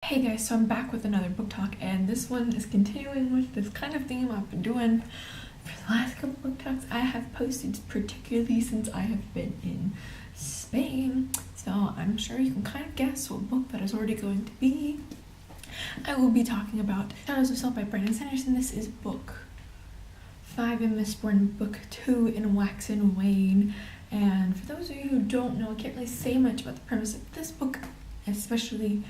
Hey guys, so I'm back with another book talk, and this one is continuing with this kind of theme I've been doing for the last couple book talks I have posted, particularly since I have been in Spain. So I'm sure you can kind of guess what book that is already going to be. I will be talking about Shadows of Self by Brandon Sanderson. This is book 5 in Mistborn, book 2 in Wax and Wane. And for those of you who don't know, I can't really say much about the premise of this book, especially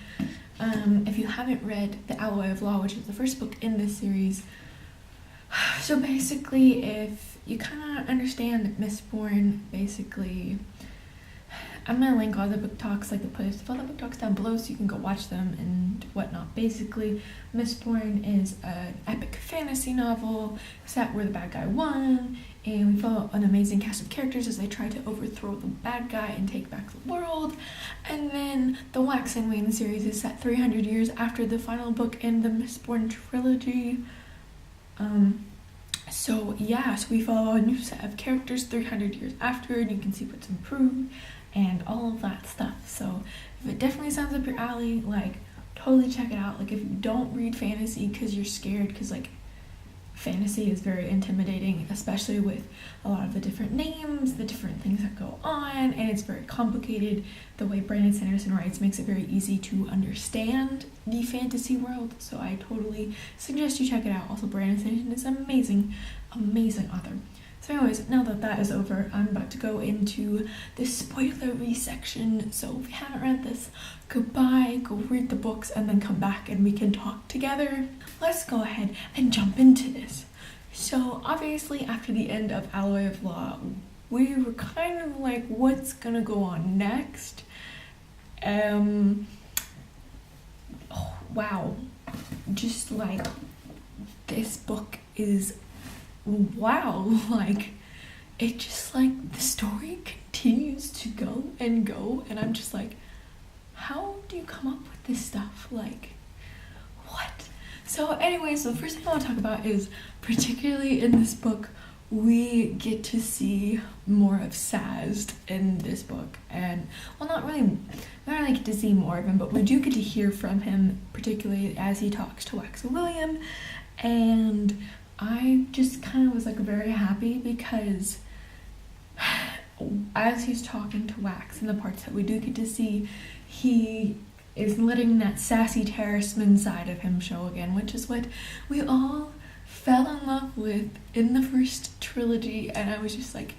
if you haven't read The Alloy of Law, which is the first book in this series. So basically, if you kind of understand Mistborn, basically, I'm going to link all the book talks, like the post of all the book talks down below so you can go watch them and whatnot. Basically, Mistborn is an epic fantasy novel set where the bad guy won, and we follow an amazing cast of characters as they try to overthrow the bad guy and take back the world. And then the Wax and Wane series is set 300 years after the final book in the Mistborn trilogy. So we follow a new set of characters 300 years after, and you can see what's improved and all of that stuff. So if it definitely sounds up your alley, like, totally check it out. Like, if you don't read fantasy because you're scared, because like fantasy is very intimidating, especially with a lot of the different names, the different things that go on, and it's very complicated. The way Brandon Sanderson writes makes it very easy to understand the fantasy world, so I totally suggest you check it out. Also, Brandon Sanderson is an amazing author. So anyways, now that that is over, I'm about to go into the spoilery section. So if you haven't read this, goodbye, go read the books, and then come back and we can talk together. Let's go ahead and jump into this. So obviously, after the end of Alloy of Law, we were kind of like, what's gonna go on next? Wow. Just like, this book is wow, like, it just, like, the story continues to go, and I'm just like, how do you come up with this stuff? Like, what? So anyways, the first thing I want to talk about is, particularly in this book, we get to see more of Sazed in this book, and we don't really get to see more of him, but we do get to hear from him, particularly as he talks to Wax and William. And I just kind of was like very happy because as he's talking to Wax in the parts that we do get to see, he is letting that sassy terraceman side of him show again, which is what we all fell in love with in the first trilogy, and I was just like,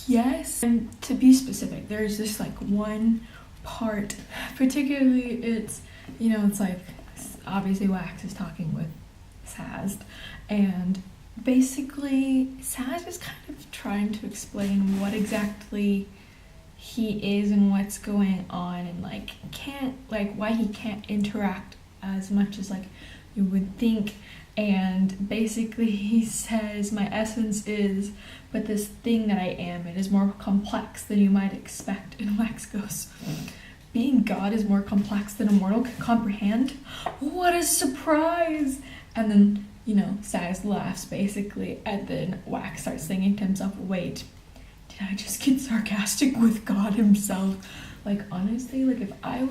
yes. And to be specific, there's this like one part, particularly it's like obviously Wax is talking with Sazed, and basically Sazed is kind of trying to explain what exactly he is and what's going on, and why he can't interact as much as like you would think. And basically he says, my essence is but this thing that I am, it is more complex than you might expect. And Wax goes, being God is more complex than a mortal can comprehend? What a surprise! And then, Saz laughs basically, and then Wax starts thinking to himself, wait, did I just get sarcastic with God himself? Like, honestly, like, if I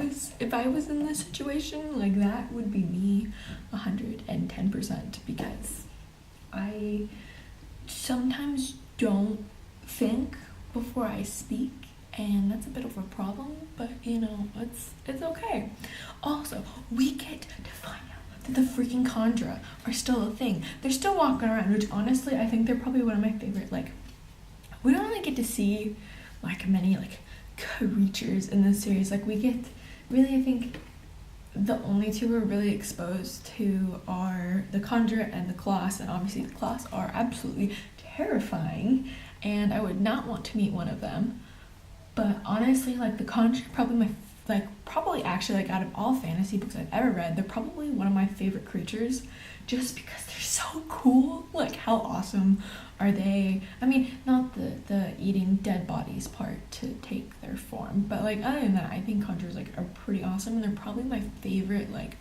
was in this situation, like, that would be me 110%, because I sometimes don't think before I speak, and that's a bit of a problem, but it's okay. Also, we get to find out that the freaking Kandra are still a thing. They're still walking around, which honestly I think they're probably one of my favorite. Like, we don't really get to see like many like creatures in this series. Like, we get really, I think the only two we're really exposed to are the Kandra and the Kloss, and obviously the Kloss are absolutely terrifying, and I would not want to meet one of them. But honestly, like, the Kandra are probably actually, like, out of all fantasy books I've ever read, they're probably one of my favorite creatures, just because they're so cool. Like, how awesome are they? I mean, not the eating dead bodies part to take their form, but like, other than that, I think Kandras like are pretty awesome, and they're probably my favorite like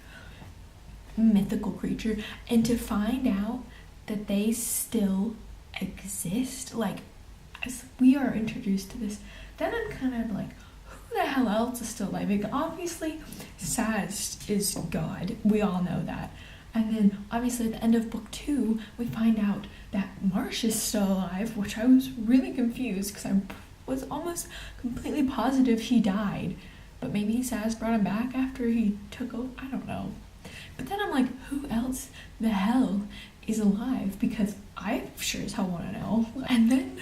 mythical creature. And to find out that they still exist, like, as we are introduced to this, then I'm kind of like, who the hell else is still alive? Like, obviously, Saz is God. We all know that. And then, obviously, at the end of book 2, we find out that Marsh is still alive, which I was really confused because I was almost completely positive he died. But maybe Saz brought him back after he took over. I don't know. But then I'm like, who else the hell is alive? Because I sure as hell want to know. And then,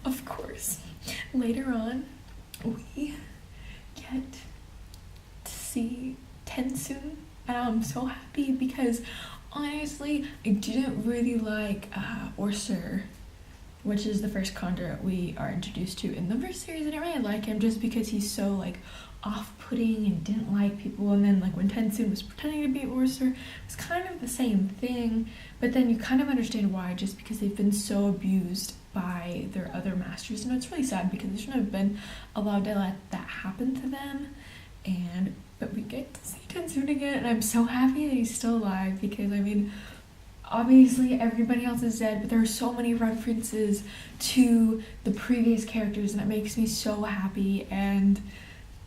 of course, later on, we get to see Tensoon, and I'm so happy because honestly, I didn't really like Orsur, which is the first conjure we are introduced to in the first series. I didn't really like him just because he's so like off-putting and didn't like people, and then like when Tensoon was pretending to be Orsur, it was kind of the same thing, but then you kind of understand why, just because they've been so abused by their other masters, and it's really sad because they shouldn't have been allowed to let that happen to them. But we get to see Tensoon again, and I'm so happy that he's still alive because, I mean, obviously everybody else is dead, but there are so many references to the previous characters, and it makes me so happy. And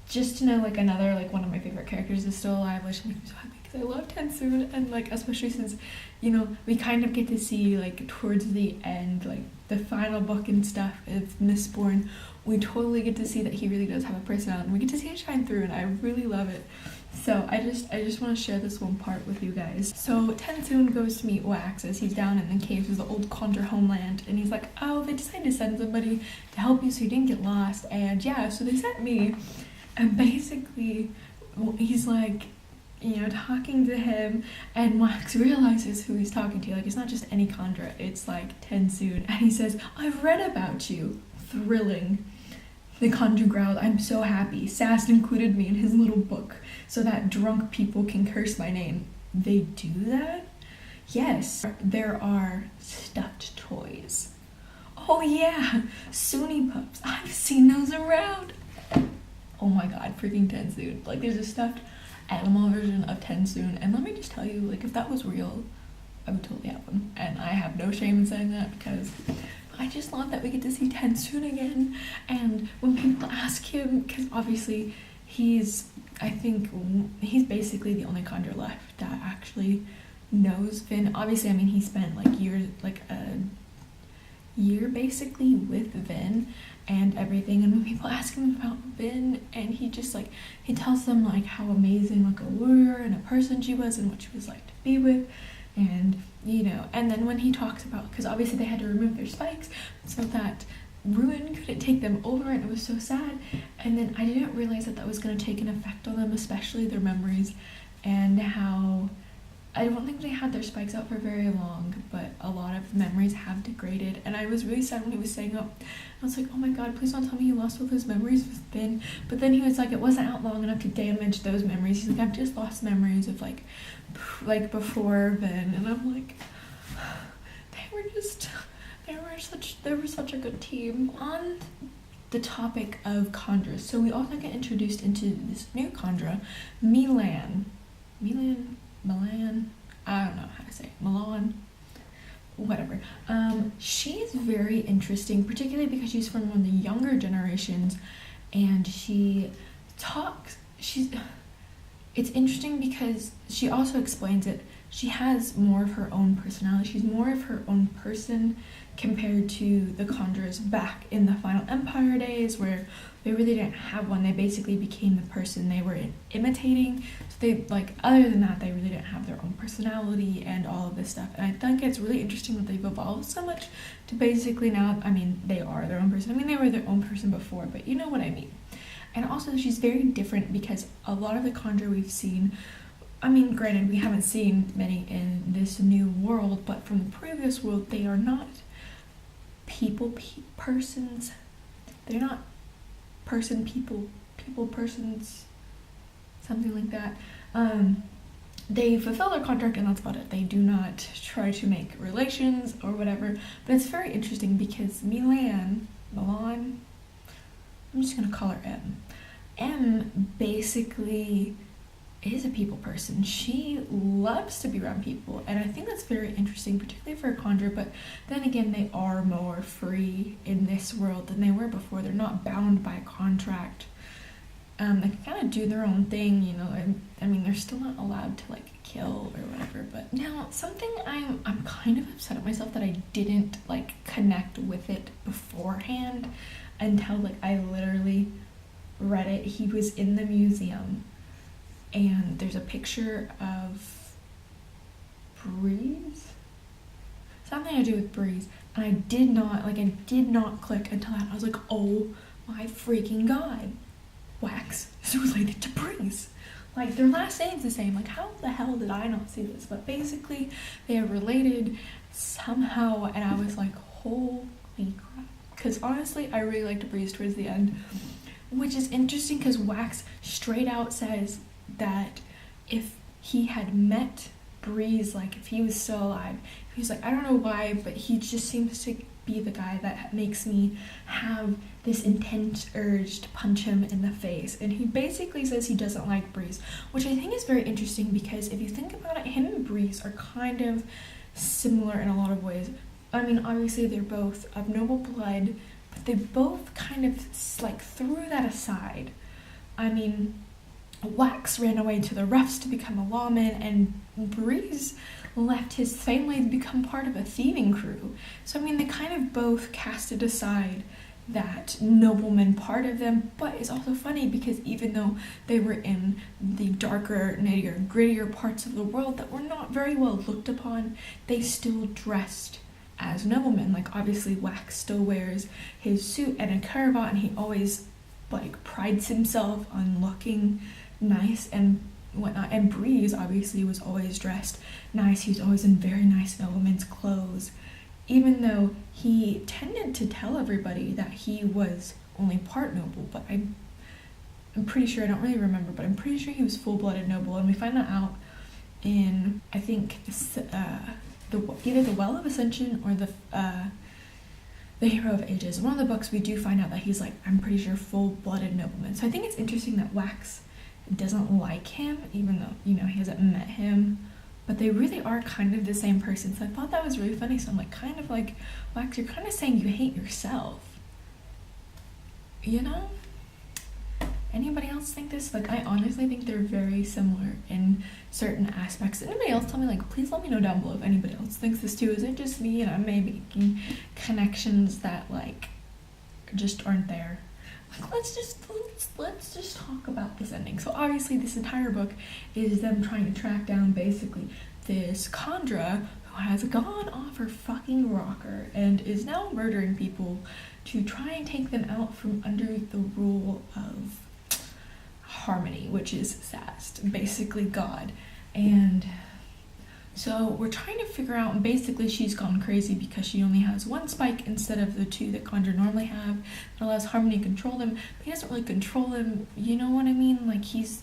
just to know like another, like one of my favorite characters is still alive, which makes me so happy because I love Tensoon, and like especially since, you know, we kind of get to see like towards the end, like the final book and stuff of Mistborn, we totally get to see that he really does have a personality, and we get to see it shine through, and I really love it. So I just want to share this one part with you guys. So Tensoon goes to meet Wax as he's down in the caves of the old Conjure homeland, and he's like, oh, they decided to send somebody to help you so you didn't get lost, and yeah, so they sent me. And basically, he's like, you know, talking to him, and Wax realizes who he's talking to. Like, it's not just any conjurer, it's like Tensoon. And he says, I've read about you. Thrilling. The conjurer growled, I'm so happy. Sast included me in his little book so that drunk people can curse my name. They do that? Yes, there are stuffed toys. Oh yeah, Suni pups. I've seen those around. Oh my god, freaking Tensoon. Like, there's a stuffed animal version of Tensoon, and let me just tell you, like, if that was real, I would totally have one. And I have no shame in saying that because I just love that we get to see Tensoon again. And when people ask him, because obviously I think he's basically the only conjurer left that actually knows Vin. Obviously, I mean, he spent like years, like a year basically with Vin and everything, and when people ask him about Vin, and he just like, he tells them like how amazing like a warrior and a person she was and what she was like to be with, and you know, and then when he talks about, because obviously they had to remove their spikes so that Ruin couldn't take them over, and it was so sad, and then I didn't realize that that was going to take an effect on them, especially their memories, and how I don't think they had their spikes out for very long, but a lot of memories have degraded, and I was really sad when he was saying, oh, I was like, oh my god, please don't tell me you lost all those memories with Vin. But then he was like, it wasn't out long enough to damage those memories. He's like, I've just lost memories of like before Vin, and I'm like, they were such a good team. On the topic of conjurers, so we also get introduced into this new conjurer, Milan, I don't know how to say it, Milan, whatever. She's very interesting, particularly because she's from one of the younger generations, and it's interesting because she also explains it. She has more of her own personality. She's more of her own person compared to the conjurers back in the Final Empire days, where they really didn't have one. They basically became the person they were imitating. So they, like, other than that, they really didn't have their own personality and all of this stuff. And I think it's really interesting that they've evolved so much to basically now, I mean, they are their own person. I mean, they were their own person before, but you know what I mean. And also, she's very different because a lot of the conjure we've seen, I mean, granted, we haven't seen many in this new world, but from the previous world, they are not persons. They're not people persons, something like that. They fulfill their contract and that's about it. They do not try to make relations or whatever. But it's very interesting because Milan, I'm just gonna call her M. M basically is a people person. She loves to be around people, and I think that's very interesting, particularly for a conjurer. But then again, they are more free in this world than they were before. They're not bound by a contract They can kind of do their own thing, you know. I mean, they're still not allowed to like kill or whatever. But now, something I'm kind of upset at myself that I didn't like connect with it beforehand until like I literally read it. He was in the museum, and there's a picture of Breeze, something to do with Breeze, and I did not click until I was like, oh my freaking god, Wax is related to Breeze. Like, their last name's the same. Like, how the hell did I not see this? But basically, they are related somehow, and I was like, holy crap. Because honestly, I really liked Breeze towards the end, which is interesting because Wax straight out says that if he had met Breeze, like, if he was still alive, he was like, I don't know why, but he just seems to be the guy that makes me have this intense urge to punch him in the face. And he basically says he doesn't like Breeze, which I think is very interesting because if you think about it, him and Breeze are kind of similar in a lot of ways. I mean, obviously they're both of noble blood, but they both kind of like threw that aside. I mean, Wax ran away to the roughs to become a lawman, and Breeze left his family to become part of a thieving crew. So I mean, they kind of both casted aside that nobleman part of them, but it's also funny because even though they were in the darker, nittier, grittier parts of the world that were not very well looked upon, they still dressed as noblemen. Like, obviously Wax still wears his suit and a cravat, and he always like prides himself on looking nice and whatnot. And Breeze obviously was always dressed nice. He was always in very nice nobleman's clothes, even though he tended to tell everybody that he was only part noble. But I'm pretty sure, I don't really remember, but I'm pretty sure he was full-blooded noble, and we find that out in, I think, either the Well of Ascension or the Hero of Ages. One of the books we do find out that he's like, I'm pretty sure, full-blooded nobleman. So I think it's interesting that Wax doesn't like him, even though, you know, he hasn't met him, but they really are kind of the same person. So I thought that was really funny. So I'm like, kind of like, Wax, you're kind of saying you hate yourself, you know? Anybody else think this? Like, I honestly think they're very similar in certain aspects. Anybody else tell me, like, please let me know down below if anybody else thinks this too. Is it just me and I'm maybe making connections that like just aren't there? Like, let's just talk about this ending. So obviously this entire book is them trying to track down basically this Khandra who has gone off her fucking rocker and is now murdering people to try and take them out from under the rule of Harmony, which is Sast, basically God. And so we're trying to figure out, and basically she's gone crazy because she only has one spike instead of the two that Khandra normally have. That allows Harmony to control them, but he doesn't really control him, you know what I mean? Like, he's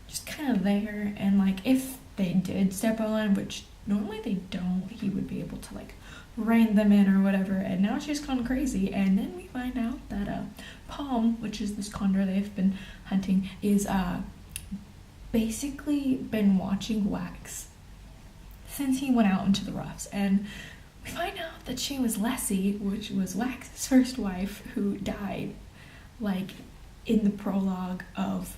just kind of there, and like, if they did step on line, which normally they don't, he would be able to like rein them in or whatever. And now she's gone crazy, and then we find out that Palm, which is this Khandra they've been hunting, is basically been watching Wax since he went out into the roughs. And we find out that she was Lessie, which was Wax's first wife, who died like in the prologue of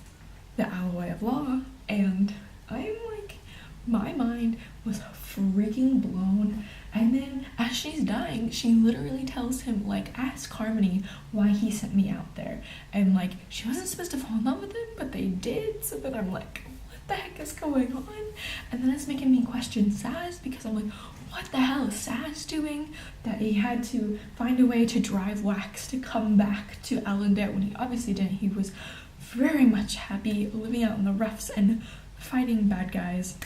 the Alloy of Law. And I'm like, my mind was freaking blown. And then as she's dying, she literally tells him, like, ask Harmony why he sent me out there. And like, she wasn't supposed to fall in love with him, but they did. So then I'm like, what the heck is going on? And then it's making me question Saz, because I'm like, what the hell is Saz doing that he had to find a way to drive Wax to come back to Alendet when he obviously didn't? He was very much happy living out in the roughs and fighting bad guys.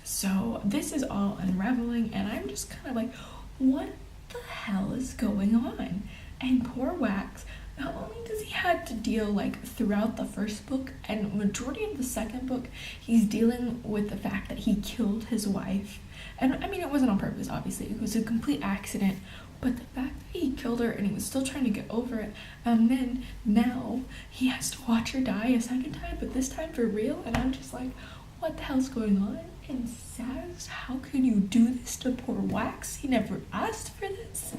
So this is all unraveling, and I'm just kind of like, what the hell is going on? And poor Wax, not only does he have to deal like throughout the first book and majority of the second book, he's dealing with the fact that he killed his wife. And I mean, it wasn't on purpose, obviously, it was a complete accident, but the fact that he killed her and he was still trying to get over it, and then now he has to watch her die a second time, but this time for real. And I'm just like, what the hell's going on? And Saz, how can you do this to poor Wax? He never asked for this.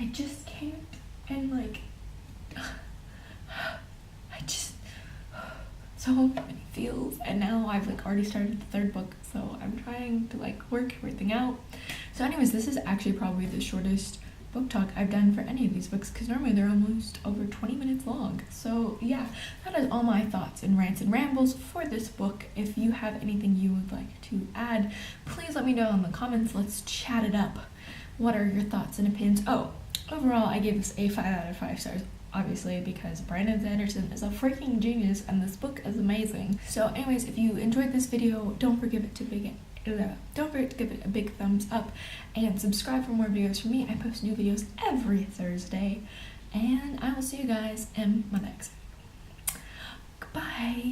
I just can't. And like, I just, so many feels, and now I've like already started the third book, so I'm trying to like work everything out. So anyways, this is actually probably the shortest book talk I've done for any of these books, because normally they're almost over 20 minutes long. So yeah, that is all my thoughts and rants and rambles for this book. If you have anything you would like to add, please let me know in the comments. Let's chat it up. What are your thoughts and opinions? Oh, overall I gave this a 5 out of 5 stars, obviously, because Brandon Sanderson is a freaking genius and this book is amazing. So anyways, if you enjoyed this video, don't forget to give it a big thumbs up and subscribe for more videos from me. I post new videos every Thursday, and I will see you guys in my next video. Goodbye.